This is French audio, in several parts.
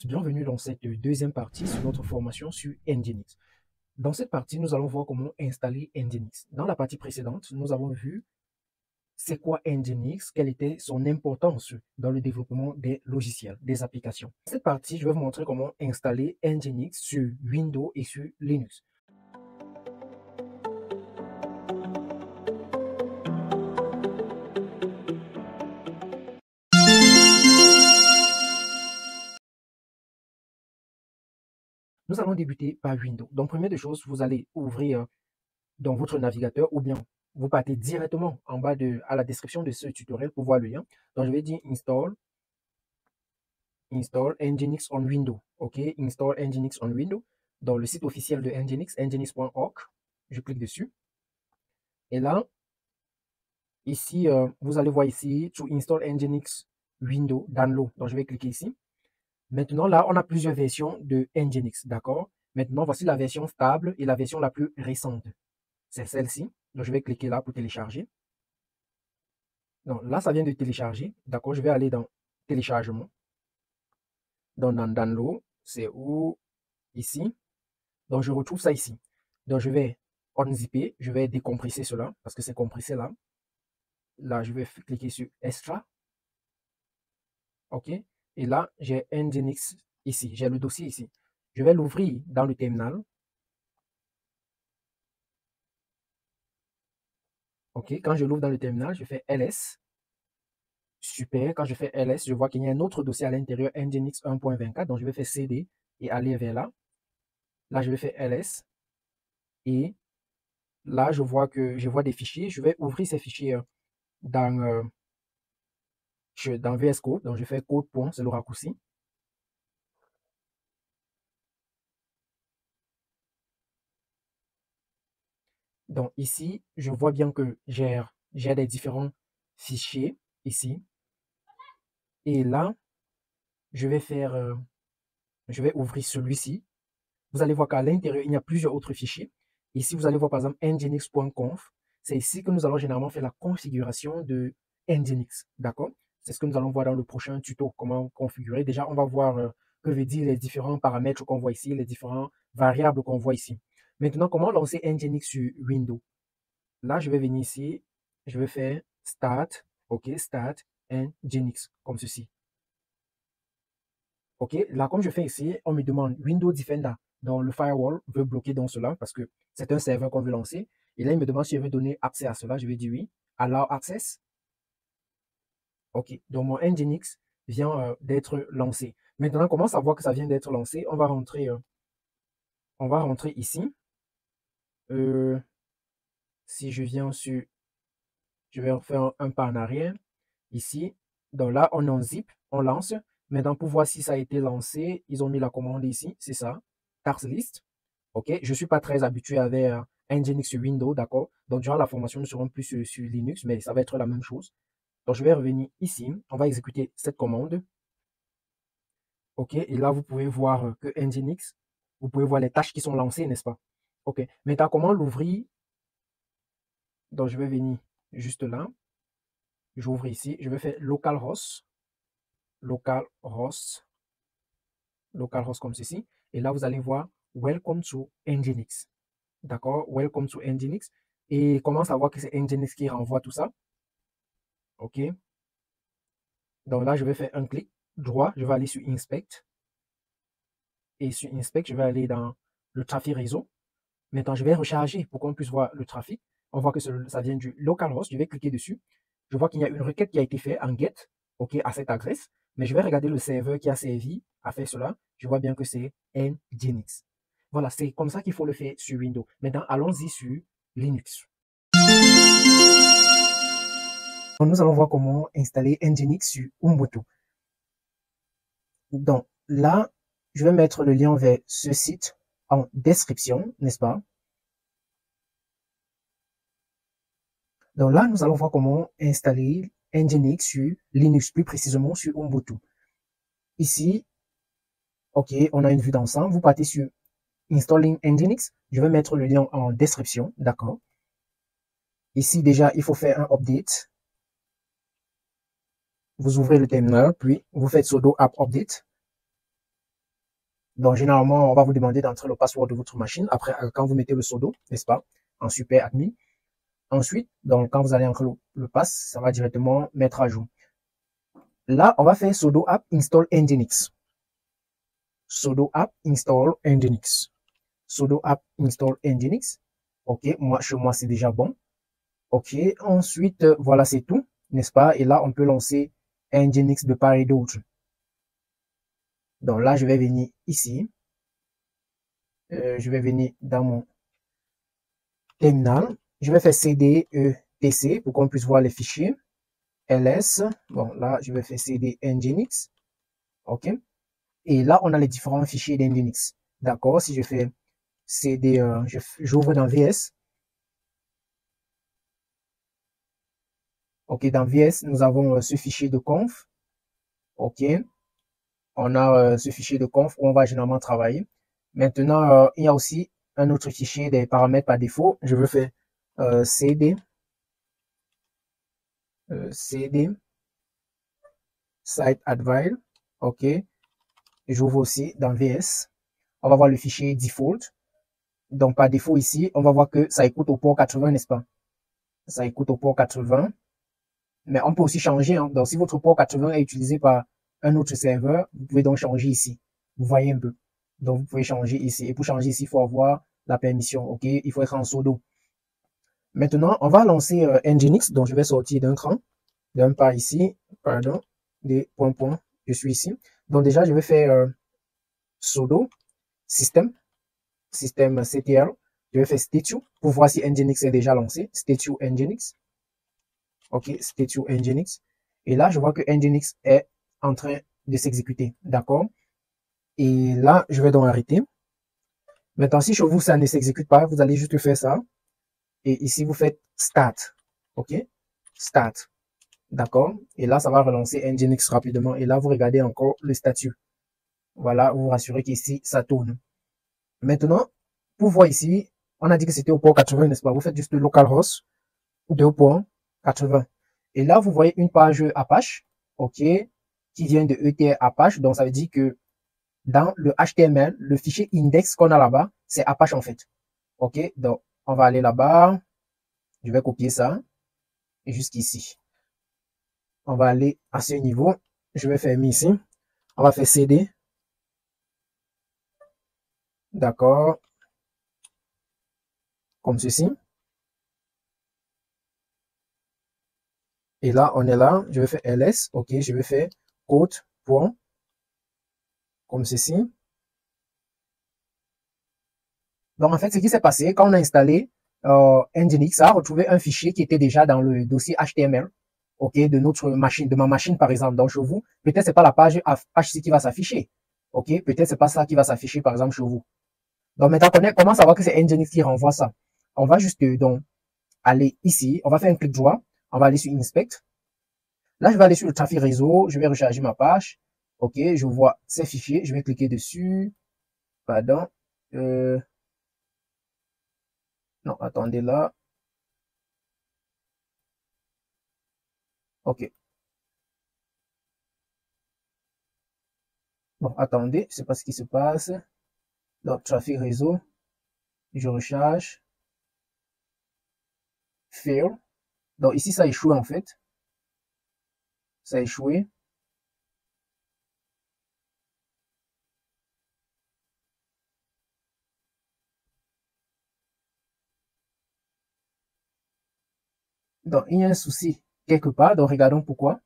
Bienvenue dans cette deuxième partie sur notre formation sur Nginx. Dans cette partie, nous allons voir comment installer Nginx. Dans la partie précédente, nous avons vu c'est quoi Nginx, quelle était son importance dans le développement des logiciels, des applications. Dans cette partie, je vais vous montrer comment installer Nginx sur Windows et sur Linux. Nous allons débuter par Windows. Donc, première des choses, vous allez ouvrir dans votre navigateur ou bien vous partez directement en bas à la description de ce tutoriel pour voir le lien. Donc, je vais dire install Nginx on Windows. OK, install Nginx on Windows. Dans le site officiel de Nginx, nginx.org. Je clique dessus. Et là, ici, vous allez voir ici, to install Nginx Windows download. Donc, je vais cliquer ici. Maintenant, là, on a plusieurs versions de Nginx, d'accord? Maintenant, voici la version stable et la version la plus récente. C'est celle-ci. Donc, je vais cliquer là pour télécharger. Donc, là, ça vient de télécharger. D'accord, je vais aller dans téléchargement. Donc, dans download, c'est où? Ici. Donc, je retrouve ça ici. Donc, je vais unzipper, je vais décompresser cela parce que c'est compressé là. Là, je vais cliquer sur Extra. OK. Et là, j'ai Nginx ici. J'ai le dossier ici. Je vais l'ouvrir dans le terminal. OK. Quand je l'ouvre dans le terminal, je fais ls. Super. Quand je fais ls, je vois qu'il y a un autre dossier à l'intérieur, Nginx 1.24. Donc, je vais faire cd et aller vers là. Là, je vais faire ls. Et là, je vois des fichiers. Je vais ouvrir ces fichiers dans VS Code. Donc, je fais code. C'est le raccourci. Donc, ici, je vois bien que j'ai des différents fichiers ici. Et là, je vais ouvrir celui-ci. Vous allez voir qu'à l'intérieur, il y a plusieurs autres fichiers. Ici, vous allez voir par exemple nginx.conf. C'est ici que nous allons généralement faire la configuration de Nginx. D'accord? C'est ce que nous allons voir dans le prochain tuto, comment configurer. Déjà, on va voir que veut dire les différents paramètres qu'on voit ici, les différentes variables qu'on voit ici. Maintenant, comment lancer Nginx sur Windows? Là, je vais venir ici, je vais faire Start, OK, Start Nginx, comme ceci. OK, là, comme je fais ici, on me demande Windows Defender. Donc, le firewall veut bloquer dans cela parce que c'est un serveur qu'on veut lancer. Et là, il me demande si je veux donner accès à cela. Je vais dire oui. Allow access. OK, donc mon Nginx vient d'être lancé. Maintenant, comment savoir que ça vient d'être lancé? On va rentrer ici. Si je viens sur, je vais faire un pas en arrière. Ici, donc là, on en zip, on lance. Maintenant, pour voir si ça a été lancé, ils ont mis la commande ici, c'est ça, task list. OK, je ne suis pas très habitué avec Nginx sur Windows, d'accord? Donc, durant la formation, nous serons plus sur Linux, mais ça va être la même chose. Donc, je vais revenir ici, on va exécuter cette commande. OK, et là, vous pouvez voir que Nginx, vous pouvez voir les tâches qui sont lancées, n'est-ce pas? OK, maintenant, comment l'ouvrir? Donc, je vais venir juste là. J'ouvre ici, je vais faire localhost, localhost comme ceci. Et là, vous allez voir Welcome to Nginx. D'accord? Welcome to Nginx. Et comment savoir que c'est Nginx qui renvoie tout ça? OK. Donc là, je vais faire un clic droit. Je vais aller sur Inspect. Et sur Inspect, je vais aller dans le trafic réseau. Maintenant, je vais recharger pour qu'on puisse voir le trafic. On voit que ça vient du localhost. Je vais cliquer dessus. Je vois qu'il y a une requête qui a été faite en get, OK, à cette adresse. Mais je vais regarder le serveur qui a servi à faire cela. Je vois bien que c'est Nginx. Voilà, c'est comme ça qu'il faut le faire sur Windows. Maintenant, allons-y sur Linux. Donc, nous allons voir comment installer Nginx sur Ubuntu. Donc là, je vais mettre le lien vers ce site en description, n'est-ce pas? Donc là, nous allons voir comment installer Nginx sur Linux, plus précisément sur Ubuntu. Ici, OK, on a une vue d'ensemble. Vous partez sur Installing Nginx. Je vais mettre le lien en description, d'accord? Ici, déjà, il faut faire un update. Vous ouvrez le terminal, puis vous faites sudo apt update. Donc, généralement, on va vous demander d'entrer le password de votre machine après, quand vous mettez le sudo, n'est-ce pas, en super admin. Ensuite, donc, quand vous allez entrer le pass, ça va directement mettre à jour. Là, on va faire sudo apt install nginx. Sudo apt install nginx. Sudo apt install nginx. OK, moi, chez moi, c'est déjà bon. OK, ensuite, voilà, c'est tout, n'est-ce pas? Et là, on peut lancer nginx de part et d'autre. Donc là, je vais venir ici. Je vais venir dans mon terminal. Je vais faire cd etc pour qu'on puisse voir les fichiers. ls. Bon, là, je vais faire cd nginx. OK. Et là, on a les différents fichiers d'nginx. D'accord. Si je fais cd, j'ouvre dans vs. OK. Dans vs, nous avons ce fichier de conf. OK. On a ce fichier de conf où on va généralement travailler. Maintenant, il y a aussi un autre fichier des paramètres par défaut. Je veux faire cd cd site advile. OK. J'ouvre aussi dans VS. On va voir le fichier default. Donc, par défaut ici, on va voir que ça écoute au port 80, n'est-ce pas? Ça écoute au port 80. Mais on peut aussi changer. Hein. Donc, si votre port 80 est utilisé par un autre serveur, vous pouvez donc changer ici. Vous voyez un peu. Donc, vous pouvez changer ici. Et pour changer ici, il faut avoir la permission. OK? Il faut être en sudo. Maintenant, on va lancer nginx. Donc, je vais sortir d'un pas ici. Pardon. Des points. Je suis ici. Donc, déjà, je vais faire sudo system ctl. Je vais faire statue pour voir si nginx est déjà lancé. Statue nginx. OK, statue nginx. Et là, je vois que nginx est en train de s'exécuter. D'accord? Et là, je vais donc arrêter. Maintenant, si chez vous, ça ne s'exécute pas, vous allez juste faire ça. Et ici, vous faites start. OK? Start. D'accord? Et là, ça va relancer nginx rapidement. Et là, vous regardez encore le statut. Voilà, vous vous rassurez qu'ici, ça tourne. Maintenant, pour voir ici, on a dit que c'était au port 80, n'est-ce pas? Vous faites juste localhost 2.80. Et là, vous voyez une page Apache, OK, qui vient de ETR Apache. Donc, ça veut dire que dans le HTML, le fichier index qu'on a là-bas, c'est Apache en fait. OK, donc, on va aller là-bas. Je vais copier ça jusqu'ici. On va aller à ce niveau. Je vais faire ici. On va faire CD. D'accord. Comme ceci. Et là, on est là. Je vais faire ls. OK, je vais faire code. Point. Comme ceci. Donc, en fait, ce qui s'est passé, quand on a installé nginx, ça a retrouvé un fichier qui était déjà dans le dossier HTML, OK, de notre machine, de ma machine, par exemple. Donc, chez vous, peut-être c'est pas la page HTML qui va s'afficher. OK, peut-être c'est pas ça qui va s'afficher, par exemple, chez vous. Donc, maintenant, comment savoir que c'est nginx qui renvoie ça? On va juste, donc, aller ici. On va faire un clic droit. On va aller sur Inspect. Là, je vais aller sur le trafic réseau. Je vais recharger ma page. OK, je vois ces fichiers. Je vais cliquer dessus. Pardon. Non, attendez là. OK. Bon, attendez, je sais pas ce qui se passe. Donc, trafic réseau. Je recharge. Fail. Donc, ici, ça a échoué en fait. Ça a échoué. Donc, il y a un souci quelque part. Donc, regardons pourquoi.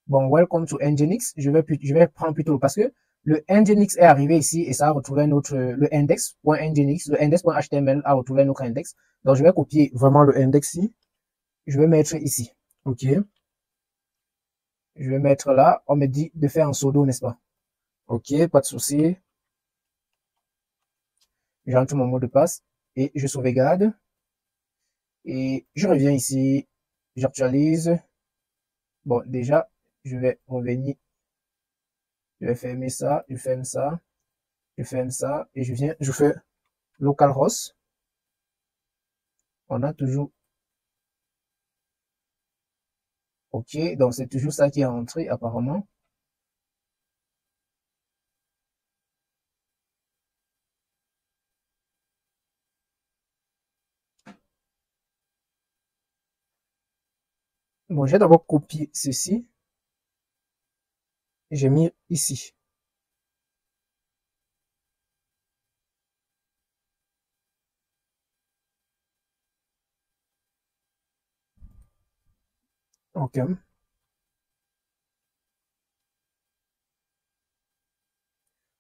Bon, welcome to nginx. Je vais prendre plutôt parce que le nginx est arrivé ici et ça a retrouvé notre, le index.nginx, le index.html a retrouvé notre index. Donc, je vais copier vraiment le index ici. Je vais mettre ici. OK. Je vais mettre là. On me dit de faire un sudo, n'est-ce pas? OK, pas de souci. J'entre mon mot de passe et je sauvegarde. Et je reviens ici. J'actualise. Bon, déjà, je vais revenir. Je vais fermer ça. Je ferme ça. Je ferme ça. Et je viens. Je fais localhost. On a toujours. OK. Donc, c'est toujours ça qui est rentré apparemment. Bon, j'ai d'abord copié ceci et j'ai mis ici. Ok.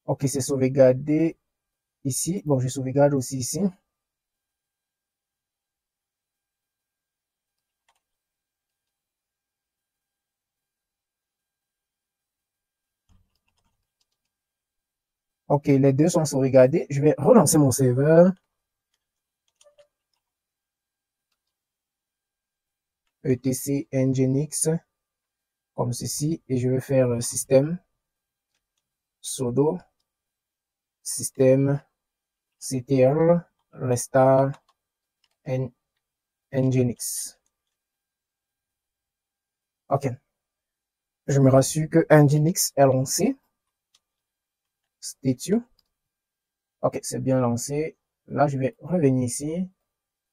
Ok, c'est sauvegardé ici. Bon, je sauvegarde aussi ici. Ok, les deux sont sauvegardés. Je vais relancer mon serveur. etc nginx comme ceci et je vais faire système sudo système ctl restart nginx. Ok, je me rassure que nginx est lancé. Statue. Ok, c'est bien lancé. Là, je vais revenir ici.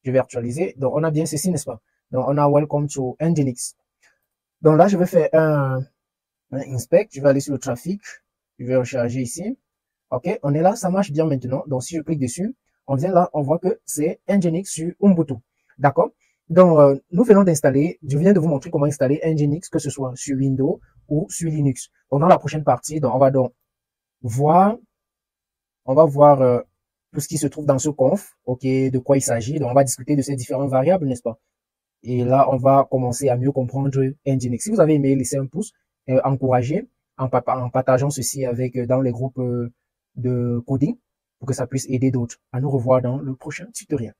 Je vais actualiser. Donc, on a bien ceci, n'est-ce pas? Donc, on a welcome to nginx. Donc là, je vais faire un inspect. Je vais aller sur le trafic. Je vais recharger ici. Ok, on est là, ça marche bien maintenant. Donc, si je clique dessus, on vient là, on voit que c'est Nginx sur Ubuntu. D'accord? Donc, nous venons d'installer, je viens de vous montrer comment installer Nginx, que ce soit sur Windows ou sur Linux. Donc, dans la prochaine partie, donc, on va donc voir, tout ce qui se trouve dans ce conf, ok, de quoi il s'agit. Donc, on va discuter de ces différentes variables, n'est-ce pas? Et là, on va commencer à mieux comprendre Nginx. Si vous avez aimé, laissez un pouce, encouragez en partageant ceci avec dans les groupes de coding pour que ça puisse aider d'autres. À nous revoir dans le prochain tutoriel.